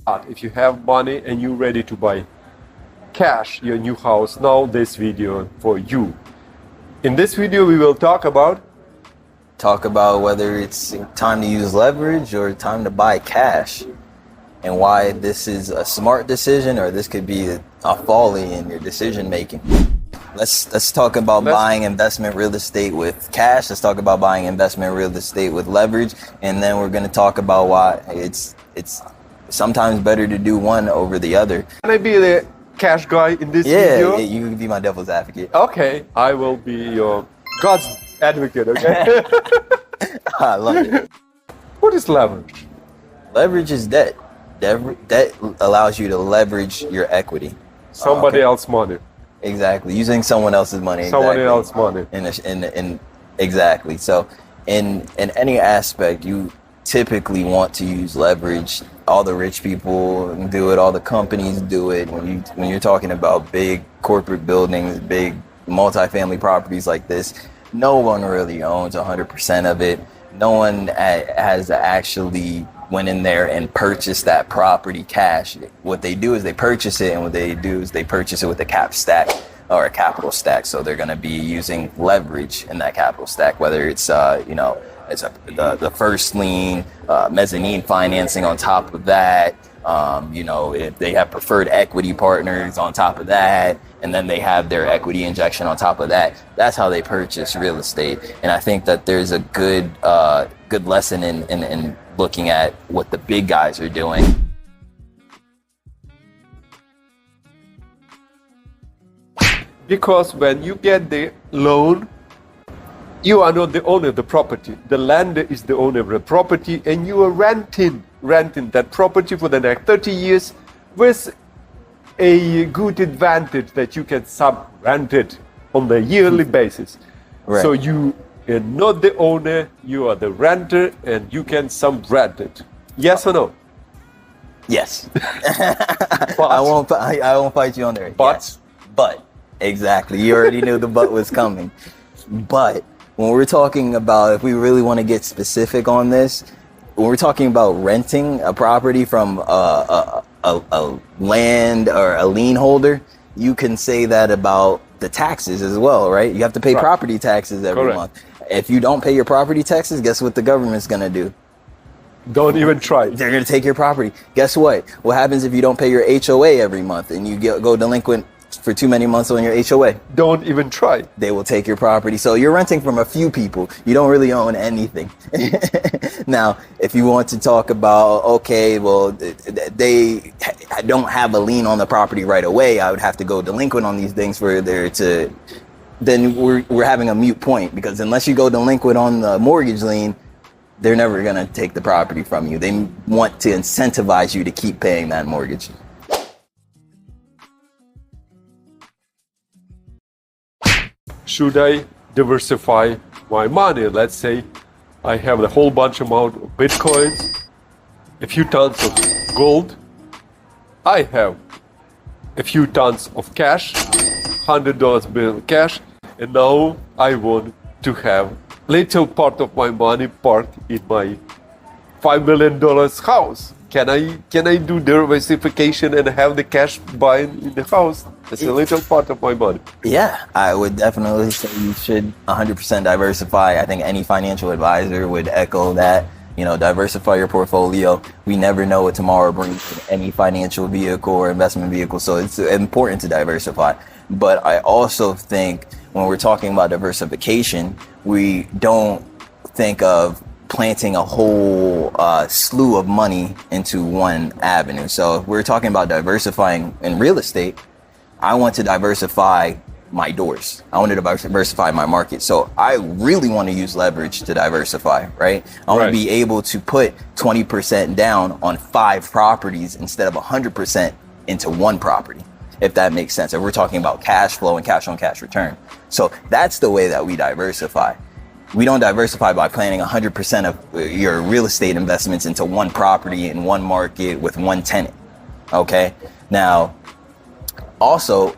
If you have money and you're ready to buy cash your new house, now this video for you. In this video we will talk about whether it's time to use leverage or time to buy cash, and why this is a smart decision or this could be a folly in your decision making. Let's talk about buying investment real estate with cash. Let's talk about buying investment real estate with leverage, and then we're going to talk about why it's sometimes better to do one over the other. Can I be the cash guy in this video? Yeah, you can be my devil's advocate. Okay, I will be your God's advocate, okay? I love it. What is leverage? Leverage is debt. Debt allows you to leverage your equity. Somebody else's money. Exactly, using someone else's money. Someone else's money. Exactly. So, in any aspect, you typically want to use leverage. All the rich people do it. All the companies do it. When you're talking about big corporate buildings, big multifamily properties like this, no one really owns 100% of it. No one has actually went in there and purchased that property cash. What they do is they purchase it, and what they do is they purchase it with a cap stack or a capital stack. So they're going to be using leverage in that capital stack, whether it's the first lien, mezzanine financing on top of that. If they have preferred equity partners on top of that, and then they have their equity injection on top of that. That's how they purchase real estate. And I think that there's a good lesson in looking at what the big guys are doing. Because when you get the loan, you are not the owner of the property. The lender is the owner of the property, and you are renting that property for the next 30 years with a good advantage that you can sub-rent it on the yearly basis. Right. So you are not the owner, you are the renter, and you can sub-rent it. Yes or no? Yes. I won't fight you on there. But? Yes. But, exactly. You already knew the but was coming. But when we're talking about, if we really want to get specific on this, when we're talking about renting a property from a land or a lien holder, you can say that about the taxes as well, right? You have to pay property taxes every month. If you don't pay your property taxes, guess what the government's going to do? Don't even try. They're going to take your property. Guess what? What happens if you don't pay your HOA every month and you go delinquent for too many months on your HOA? Don't even try. They will take your property. So you're renting from a few people. You don't really own anything. Now, if you want to talk about, okay, well, they don't have a lien on the property right away, I would have to go delinquent on these things for there to, then we're having a moot point, because unless you go delinquent on the mortgage lien, they're never going to take the property from you. They want to incentivize you to keep paying that mortgage. Should I diversify my money? Let's say I have a whole bunch amount of Bitcoins, a few tons of gold. I have a few tons of cash, $100 bill cash, and now I want to have little part of my money parked in my $5 million house. Can I do diversification and have the cash buying in the house? That's a little part of my money. Yeah, I would definitely say you should 100% diversify. I think any financial advisor would echo that. Diversify your portfolio. We never know what tomorrow brings in any financial vehicle or investment vehicle, so it's important to diversify. But I also think when we're talking about diversification, we don't think of planting a whole slew of money into one avenue. So if we're talking about diversifying in real estate, I want to diversify my doors. I want to diversify my market. So I really want to use leverage to diversify, right? I want to be able to put 20% down on 5 properties instead of 100% into one property, if that makes sense. If we're talking about cash flow and cash on cash return. So that's the way that we diversify. We don't diversify by planning 100% of your real estate investments into one property in one market with one tenant. Okay. Now, also,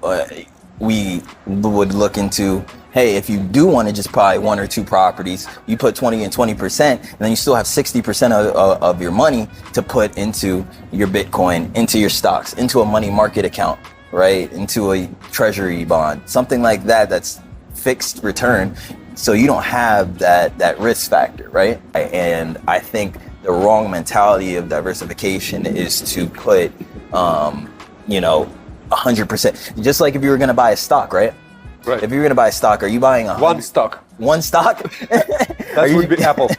we would look into, hey, if you do want to just buy 1 or 2 properties, you put 20 and 20%, and then you still have 60% of your money to put into your Bitcoin, into your stocks, into a money market account, right? Into a treasury bond, something like that, that's fixed return. So you don't have that risk factor, right? And I think the wrong mentality of diversification is to put, 100%. Just like if you were going to buy a stock, right? Right. If you're going to buy a stock, are you buying one stock? One stock? That would be Apple.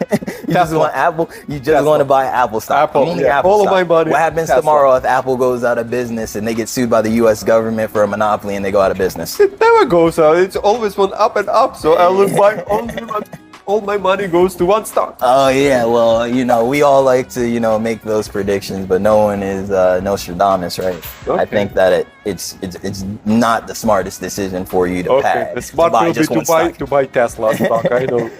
You just want Apple? You just want to buy Apple stock? Apple, yeah. All of my money. What happens tomorrow if Apple goes out of business and they get sued by the U.S. government for a monopoly and they go out of business? It never goes out. It's always one up and up. So I will buy only one. All my money goes to one stock. Oh yeah, well, we all like to, make those predictions, but no one is Nostradamus, right? Okay. I think that it's not the smartest decision for you to okay. The smart will be to buy Tesla stock. I know.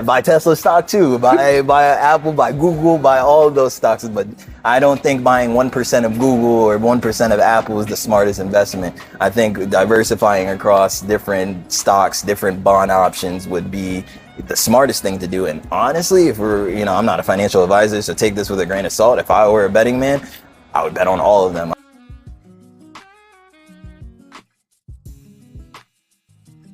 Buy Tesla stock too. Buy Apple, buy Google, buy all of those stocks. But I don't think buying 1% of Google or 1% of Apple is the smartest investment. I think diversifying across different stocks, different bond options would be the smartest thing to do. And honestly, if we're, I'm not a financial advisor, so take this with a grain of salt. If I were a betting man, I would bet on all of them.